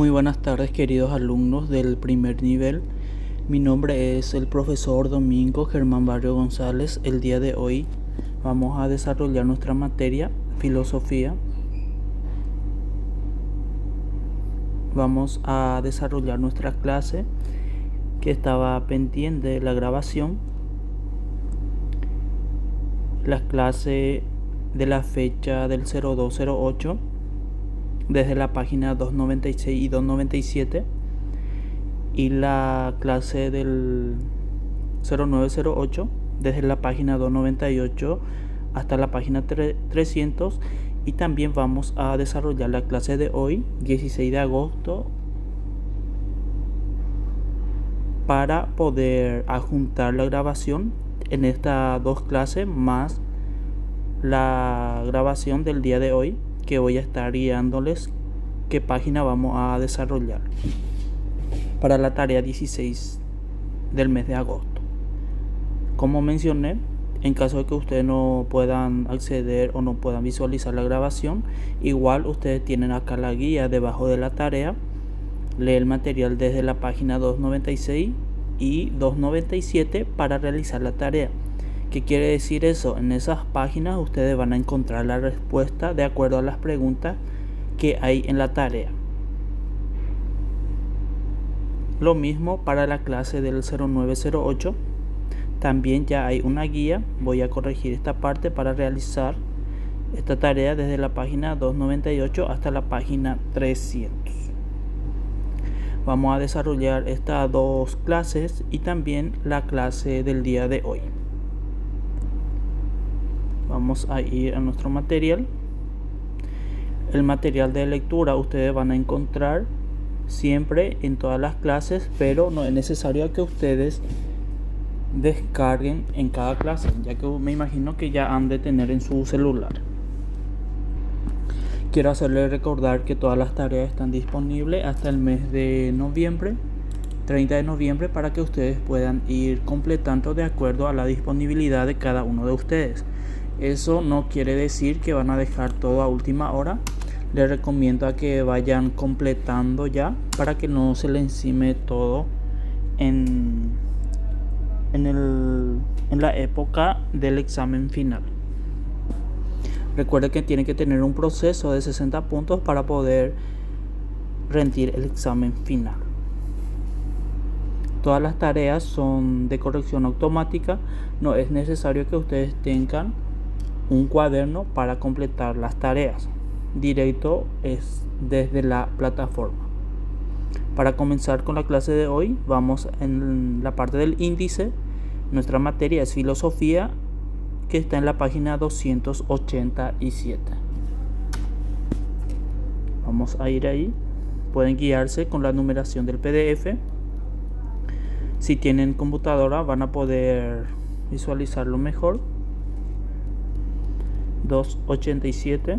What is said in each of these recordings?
Muy buenas tardes, queridos alumnos del primer nivel. Mi nombre es el profesor Domingo Germán Barrio González. El día de hoy vamos a desarrollar nuestra materia filosofía. Vamos a desarrollar nuestra clase que estaba pendiente de la grabación. La clase de la fecha del 0208 desde la página 296 y 297 y la clase del 0908 desde la página 298 hasta la página 300, y también vamos a desarrollar la clase de hoy 16 de agosto para poder adjuntar la grabación en estas dos clases más la grabación del día de hoy, que voy a estar guiándoles qué página vamos a desarrollar para la tarea 16 del mes de agosto. Como mencioné, en caso de que ustedes no puedan acceder o no puedan visualizar la grabación, igual ustedes tienen acá la guía debajo de la tarea. Lee el material desde la página 296 y 297 para realizar la tarea. ¿Qué quiere decir eso? En esas páginas ustedes van a encontrar la respuesta de acuerdo a las preguntas que hay en la tarea. Lo mismo para la clase del 0908. También ya hay una guía. Voy a corregir esta parte para realizar esta tarea desde la página 298 hasta la página 300. Vamos a desarrollar estas dos clases y también la clase del día de hoy. Vamos a ir a nuestro material. El material de lectura ustedes van a encontrar siempre en todas las clases, pero no es necesario que ustedes descarguen en cada clase, ya que me imagino que ya han de tener en su celular. Quiero hacerles recordar que todas las tareas están disponibles hasta el mes de noviembre, 30 de noviembre, para que ustedes puedan ir completando de acuerdo a la disponibilidad de cada uno de ustedes. Eso no quiere decir que van a dejar todo a última hora. Les recomiendo a que vayan completando ya para que no se les encime todo en la época del examen final. Recuerden que tienen que tener un proceso de 60 puntos para poder rendir el examen final. Todas las tareas son de corrección automática. No es necesario que ustedes tengan un cuaderno para completar las tareas. Directo es desde la plataforma. Para comenzar con la clase de hoy, vamos en la parte del índice. Nuestra materia es filosofía, que está en la página 287. Vamos a ir ahí. Pueden guiarse con la numeración del PDF. Si tienen computadora van a poder visualizarlo mejor. 287.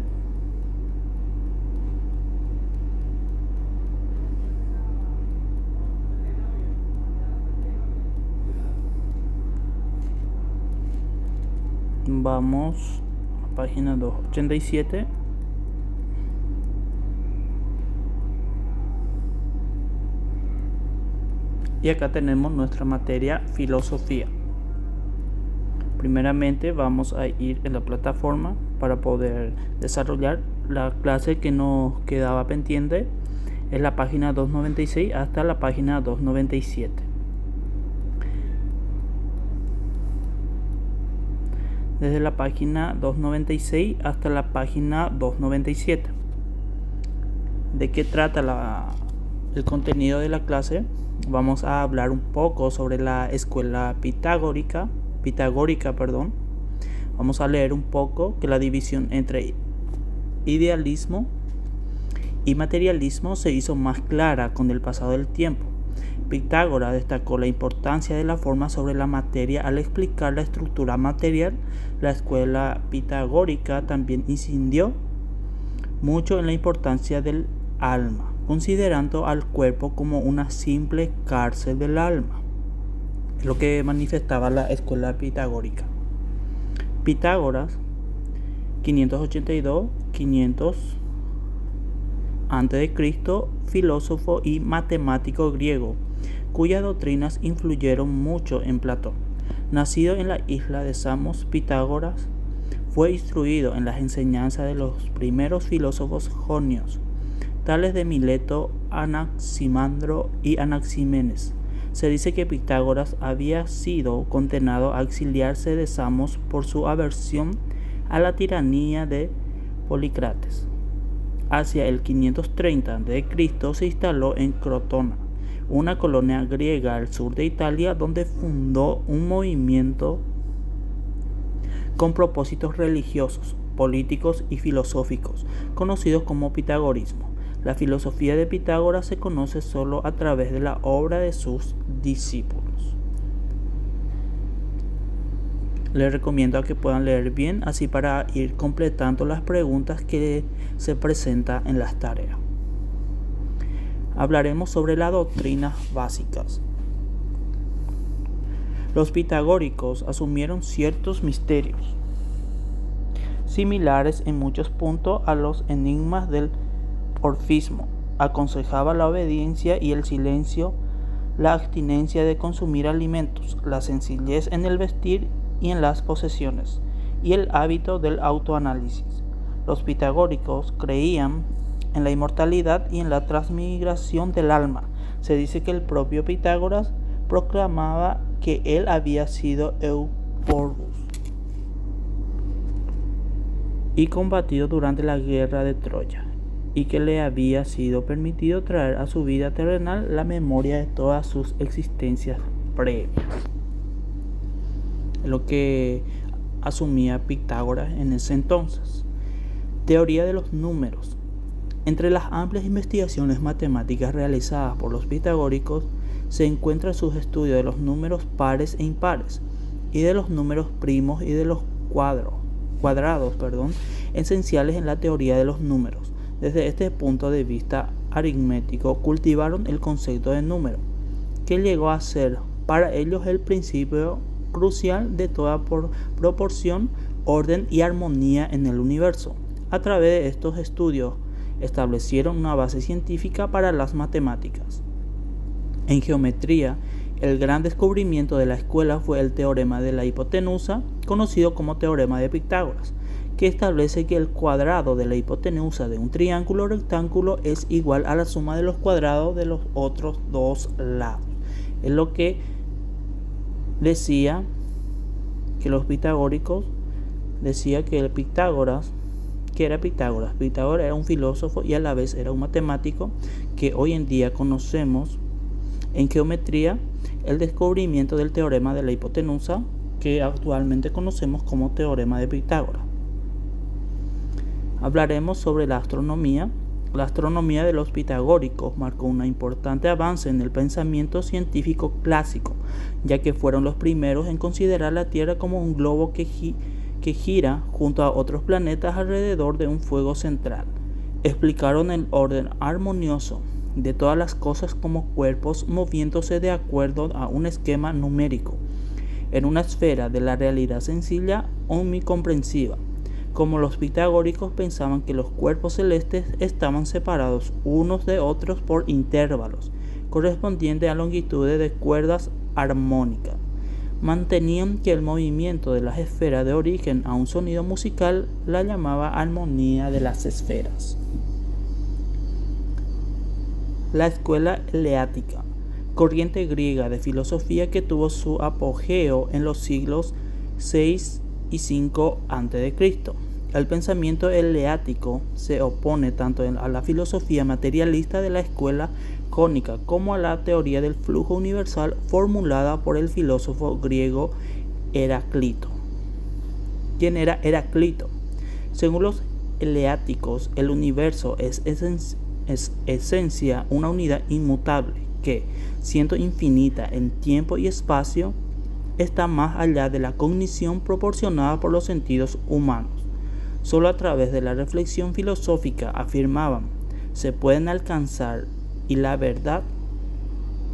Vamos a página 287. Y acá tenemos nuestra materia filosofía. Primeramente vamos a ir en la plataforma para poder desarrollar la clase que nos quedaba pendiente. Es la página 296 hasta la página 297. Desde la página 296 hasta la página 297. ¿De qué trata el contenido de la clase? Vamos a hablar un poco sobre la escuela pitagórica. Vamos a leer un poco que la división entre idealismo y materialismo se hizo más clara con el pasado del tiempo. Pitágoras destacó la importancia de la forma sobre la materia al explicar la estructura material. La escuela pitagórica también incidió mucho en la importancia del alma, considerando al cuerpo como una simple cárcel del alma. Es lo que manifestaba la escuela pitagórica. Pitágoras, 582-500 a.C., filósofo y matemático griego, cuyas doctrinas influyeron mucho en Platón. Nacido en la isla de Samos, Pitágoras fue instruido en las enseñanzas de los primeros filósofos jonios, tales de Mileto, Anaximandro y Anaximenes. Se dice que Pitágoras había sido condenado a exiliarse de Samos por su aversión a la tiranía de Polícrates. Hacia el 530 a.C. se instaló en Crotona, una colonia griega al sur de Italia, donde fundó un movimiento con propósitos religiosos, políticos y filosóficos, conocidos como pitagorismo. La filosofía de Pitágoras se conoce solo a través de la obra de sus discípulos. Les recomiendo a que puedan leer bien, así para ir completando las preguntas que se presentan en las tareas. Hablaremos sobre las doctrinas básicas. Los pitagóricos asumieron ciertos misterios, similares en muchos puntos a los enigmas del orfismo. Aconsejaba la obediencia y el silencio, la abstinencia de consumir alimentos, la sencillez en el vestir y en las posesiones, y el hábito del autoanálisis. Los pitagóricos creían en la inmortalidad y en la transmigración del alma. Se dice que el propio Pitágoras proclamaba que él había sido Euporbus y combatido durante la guerra de Troya, y que le había sido permitido traer a su vida terrenal la memoria de todas sus existencias previas. Lo que asumía Pitágoras en ese entonces. Teoría de los números. Entre las amplias investigaciones matemáticas realizadas por los pitagóricos se encuentran sus estudios de los números pares e impares, y de los números primos y de los cuadrados, esenciales en la teoría de los números. Desde este punto de vista aritmético, cultivaron el concepto de número, que llegó a ser para ellos el principio crucial de toda proporción, orden y armonía en el universo. A través de estos estudios establecieron una base científica para las matemáticas. En geometría, el gran descubrimiento de la escuela fue el teorema de la hipotenusa, conocido como teorema de Pitágoras, que establece que el cuadrado de la hipotenusa de un triángulo rectángulo es igual a la suma de los cuadrados de los otros dos lados. Es lo que decía que los pitagóricos decía que Pitágoras era un filósofo y a la vez era un matemático, que hoy en día conocemos en geometría el descubrimiento del teorema de la hipotenusa, que actualmente conocemos como teorema de Pitágoras. Hablaremos sobre la astronomía. La astronomía de los pitagóricos marcó un importante avance en el pensamiento científico clásico, ya que fueron los primeros en considerar la Tierra como un globo que gira junto a otros planetas alrededor de un fuego central. Explicaron el orden armonioso de todas las cosas como cuerpos moviéndose de acuerdo a un esquema numérico, en una esfera de la realidad sencilla omnicomprensiva. Como los pitagóricos pensaban que los cuerpos celestes estaban separados unos de otros por intervalos, correspondientes a longitudes de cuerdas armónicas, mantenían que el movimiento de las esferas de origen a un sonido musical la llamaba armonía de las esferas. La escuela eleática, corriente griega de filosofía que tuvo su apogeo en los siglos VI y V a.C. El pensamiento eleático se opone tanto a la filosofía materialista de la escuela jónica como a la teoría del flujo universal formulada por el filósofo griego Heráclito. ¿Quién era Heráclito? Según los eleáticos, el universo es esencia, una unidad inmutable que, siendo infinita en tiempo y espacio, está más allá de la cognición proporcionada por los sentidos humanos. Solo a través de la reflexión filosófica, afirmaban, se pueden alcanzar y la verdad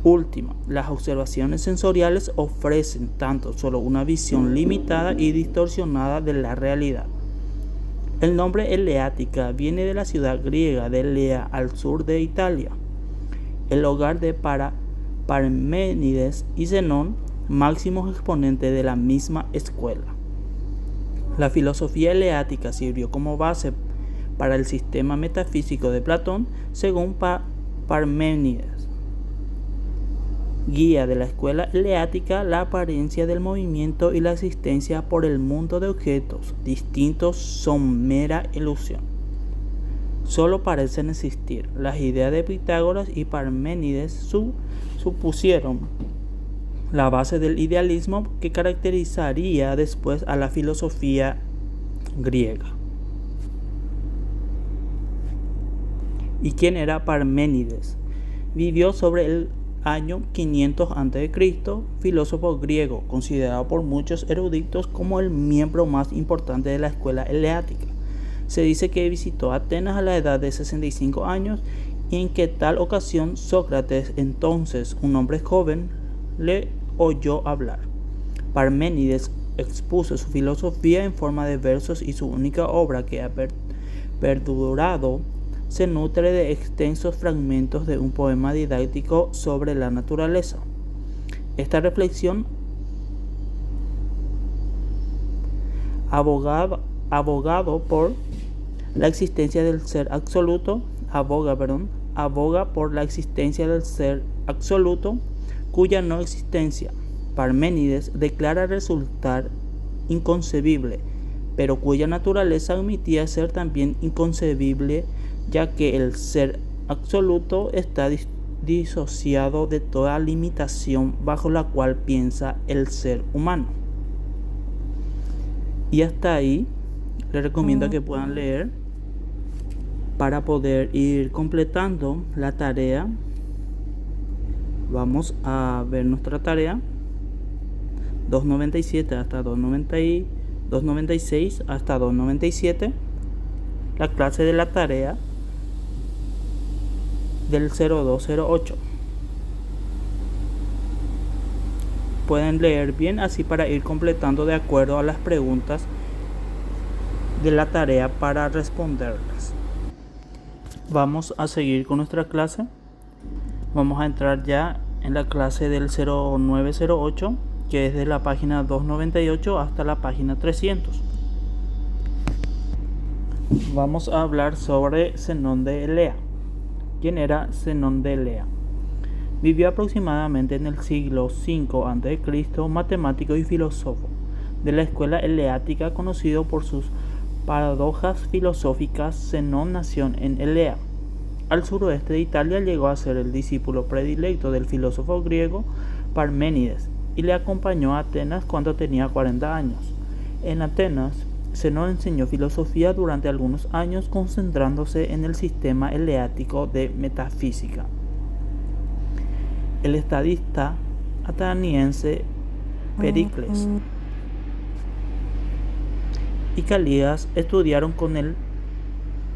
última. Las observaciones sensoriales ofrecen tanto solo una visión limitada y distorsionada de la realidad. El nombre Eleática viene de la ciudad griega de Elea al sur de Italia, el hogar de Parménides y Zenón, máximos exponentes de la misma escuela. La filosofía eleática sirvió como base para el sistema metafísico de Platón, según Parménides. Guía de la escuela eleática, la apariencia del movimiento y la existencia por el mundo de objetos distintos son mera ilusión. Solo parecen existir. Las ideas de Pitágoras y Parménides supusieron la base del idealismo que caracterizaría después a la filosofía griega. ¿Y quién era Parménides? Vivió sobre el año 500 a.C., filósofo griego, considerado por muchos eruditos como el miembro más importante de la escuela eleática. Se dice que visitó Atenas a la edad de 65 años y en que tal ocasión Sócrates, entonces un hombre joven, le oyó hablar. Parménides expuso su filosofía en forma de versos y su única obra, que ha perdurado, se nutre de extensos fragmentos de un poema didáctico sobre la naturaleza. Esta reflexión, abogado por la existencia del ser absoluto, aboga por la existencia del ser absoluto, cuya no existencia Parménides declara resultar inconcebible, pero cuya naturaleza admitía ser también inconcebible, ya que el ser absoluto está disociado de toda limitación bajo la cual piensa el ser humano. Y hasta ahí les recomiendo que puedan leer para poder ir completando la tarea. Vamos a ver nuestra tarea 297 hasta 296 hasta 297, la clase de la tarea del 0208. Pueden leer bien así para ir completando de acuerdo a las preguntas de la tarea para responderlas. Vamos a seguir con nuestra clase. Vamos a entrar ya en la clase del 0908, que es de la página 298 hasta la página 300. Vamos a hablar sobre Zenón de Elea. ¿Quién era Zenón de Elea? Vivió aproximadamente en el siglo V a.C., matemático y filósofo de la escuela eleática, conocido por sus paradojas filosóficas. Zenón nació en Elea, al suroeste de Italia. Llegó a ser el discípulo predilecto del filósofo griego Parménides y le acompañó a Atenas cuando tenía 40 años. En Atenas, Zenón enseñó filosofía durante algunos años, concentrándose en el sistema eleático de metafísica. El estadista ateniense Pericles y Calías estudiaron con él.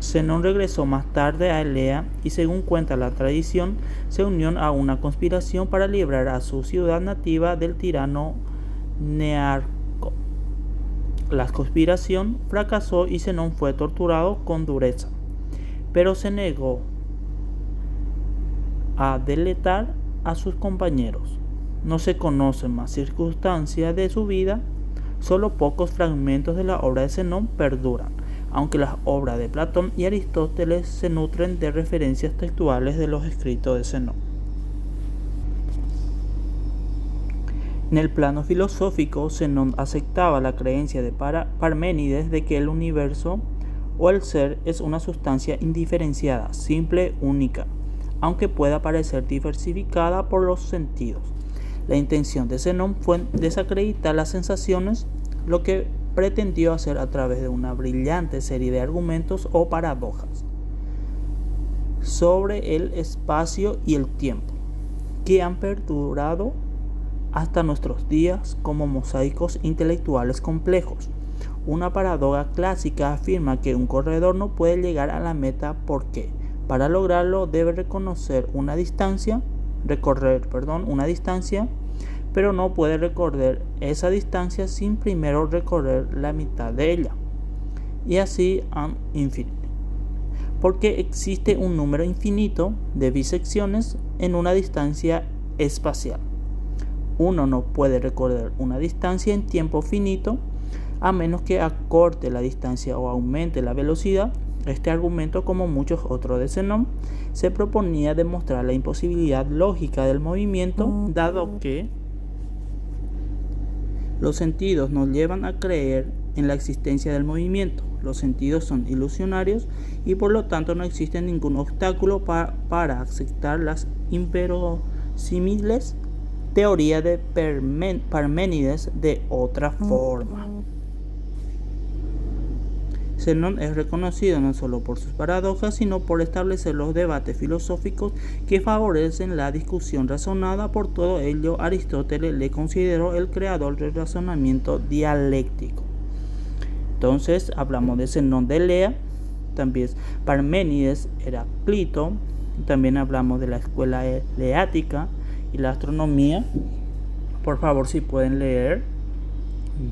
Zenón regresó más tarde a Elea y, según cuenta la tradición, se unió a una conspiración para librar a su ciudad nativa del tirano Nearco. La conspiración fracasó y Zenón fue torturado con dureza, pero se negó a delatar a sus compañeros. No se conocen más circunstancias de su vida, solo pocos fragmentos de la obra de Zenón perduran, aunque las obras de Platón y Aristóteles se nutren de referencias textuales de los escritos de Zenón. En el plano filosófico, Zenón aceptaba la creencia de Parménides de que el universo o el ser es una sustancia indiferenciada, simple, única, aunque pueda parecer diversificada por los sentidos. La intención de Zenón fue desacreditar las sensaciones, lo que pretendió hacer a través de una brillante serie de argumentos o paradojas sobre el espacio y el tiempo, que han perdurado hasta nuestros días como mosaicos intelectuales complejos. Una paradoja clásica afirma que un corredor no puede llegar a la meta porque, para lograrlo, debe recorrer una distancia, pero no puede recorrer esa distancia sin primero recorrer la mitad de ella. y así ad infinitum. Porque existe un número infinito de bisecciones en una distancia espacial. Uno no puede recorrer una distancia en tiempo finito a menos que acorte la distancia o aumente la velocidad. Este argumento, como muchos otros de Zenón, se proponía demostrar la imposibilidad lógica del movimiento, dado que los sentidos nos llevan a creer en la existencia del movimiento. Los sentidos son ilusionarios y por lo tanto no existe ningún obstáculo para aceptar las inverosímiles teorías de Parménides de otra forma. Zenón es reconocido no solo por sus paradojas, sino por establecer los debates filosóficos que favorecen la discusión razonada. Por todo ello, Aristóteles le consideró el creador del razonamiento dialéctico. Entonces, hablamos de Zenón de Elea, también Parménides, Heráclito, también hablamos de la escuela eleática y la astronomía. Por favor, si pueden leer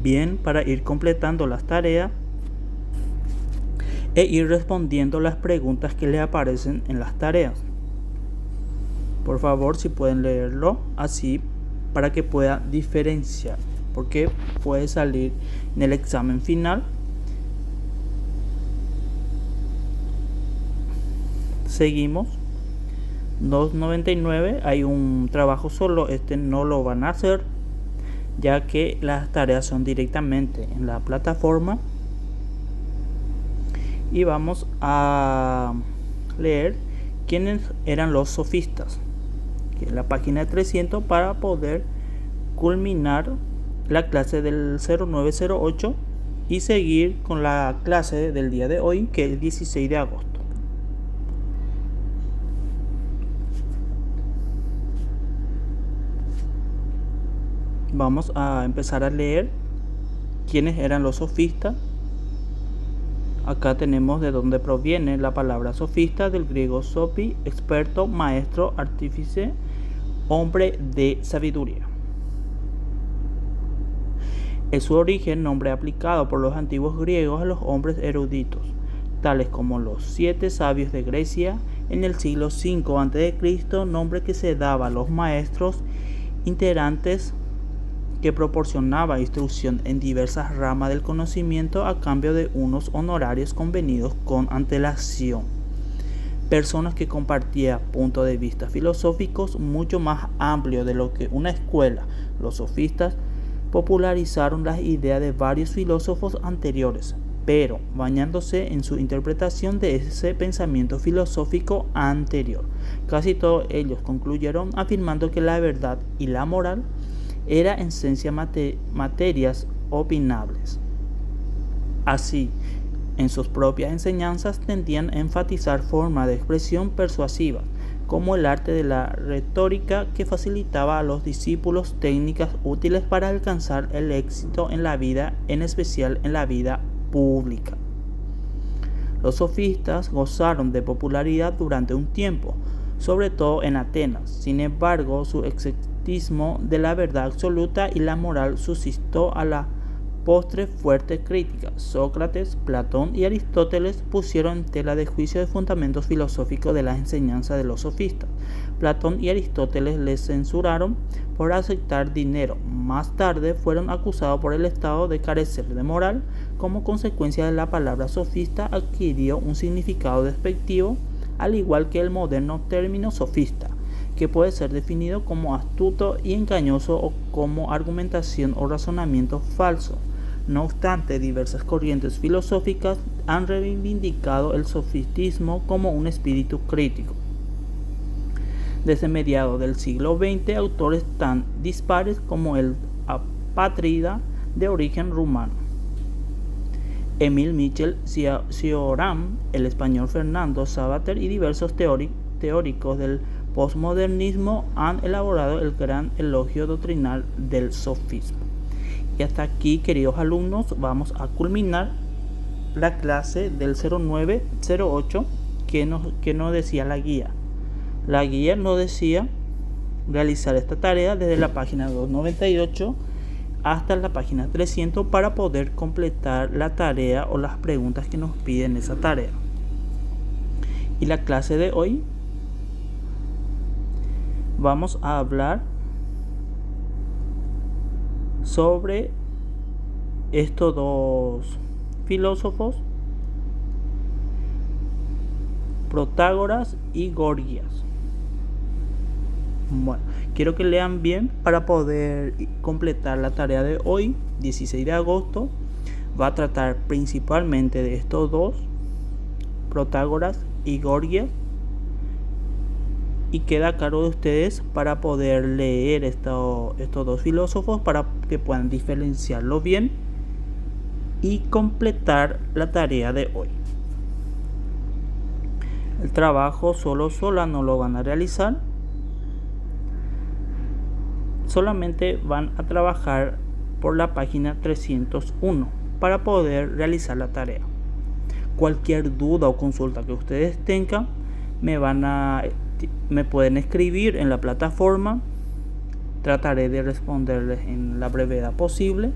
bien para ir completando las tareas e ir respondiendo las preguntas que le aparecen en las tareas. Por favor, si pueden leerlo así para que pueda diferenciar, porque puede salir en el examen final. Seguimos. 299, hay un trabajo solo, este no lo van a hacer, ya que las tareas son directamente en la plataforma. Y vamos a leer quiénes eran los sofistas, que es la página 300, para poder culminar la clase del 0908 y seguir con la clase del día de hoy, que es el 16 de agosto. Vamos a empezar a leer quiénes eran los sofistas. Acá tenemos de dónde proviene la palabra sofista, del griego sopi, experto, maestro, artífice, hombre de sabiduría. Es su origen nombre aplicado por los antiguos griegos a los hombres eruditos, tales como los 7 sabios de Grecia en el siglo V a.C., nombre que se daba a los maestros itinerantes que proporcionaba instrucción en diversas ramas del conocimiento a cambio de unos honorarios convenidos con antelación. Personas que compartían puntos de vista filosóficos mucho más amplios de lo que una escuela. Los sofistas popularizaron las ideas de varios filósofos anteriores, pero bañándose en su interpretación de ese pensamiento filosófico anterior. Casi todos ellos concluyeron afirmando que la verdad y la moral era en esencia materias opinables. Así, en sus propias enseñanzas tendían a enfatizar formas de expresión persuasivas, como el arte de la retórica, que facilitaba a los discípulos técnicas útiles para alcanzar el éxito en la vida, en especial en la vida pública. Los sofistas gozaron de popularidad durante un tiempo, sobre todo en Atenas. Sin embargo, su escepticismo de la verdad absoluta y la moral suscitó a la postre fuerte crítica. Sócrates, Platón y Aristóteles pusieron en tela de juicio los fundamentos filosóficos de la enseñanza de los sofistas. Platón y Aristóteles les censuraron por aceptar dinero. Más tarde fueron acusados por el Estado de carecer de moral. Como consecuencia de la palabra sofista adquirió un significado despectivo, al igual que el moderno término sofista, que puede ser definido como astuto y engañoso o como argumentación o razonamiento falso. No obstante, diversas corrientes filosóficas han reivindicado el sofistismo como un espíritu crítico. Desde mediados del siglo XX, autores tan dispares como el apátrida de origen rumano Émile Michel Cioran, el español Fernando Savater y diversos teóricos del postmodernismo han elaborado el gran elogio doctrinal del sofismo. Y hasta aquí, queridos alumnos, vamos a culminar la clase del 0908 que nos decía la guía. La guía nos decía realizar esta tarea desde la página 298 hasta la página 300 para poder completar la tarea o las preguntas que nos piden esa tarea. Y la clase de hoy vamos a hablar sobre estos dos filósofos, Protágoras y Gorgias. Bueno, quiero que lean bien para poder completar la tarea de hoy, 16 de agosto. Va a tratar principalmente de estos dos, Protágoras y Gorgias. Y queda a cargo de ustedes para poder leer estos dos filósofos para que puedan diferenciarlo bien y completar la tarea de hoy. El trabajo sola no lo van a realizar. Solamente van a trabajar por la página 301 para poder realizar la tarea. Cualquier duda o consulta que ustedes tengan, me pueden escribir en la plataforma. Trataré de responderles en la brevedad posible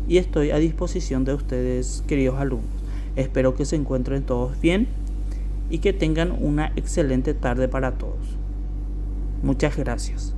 y estoy a disposición de ustedes, queridos alumnos. Espero que se encuentren todos bien y que tengan una excelente tarde para todos. Muchas gracias.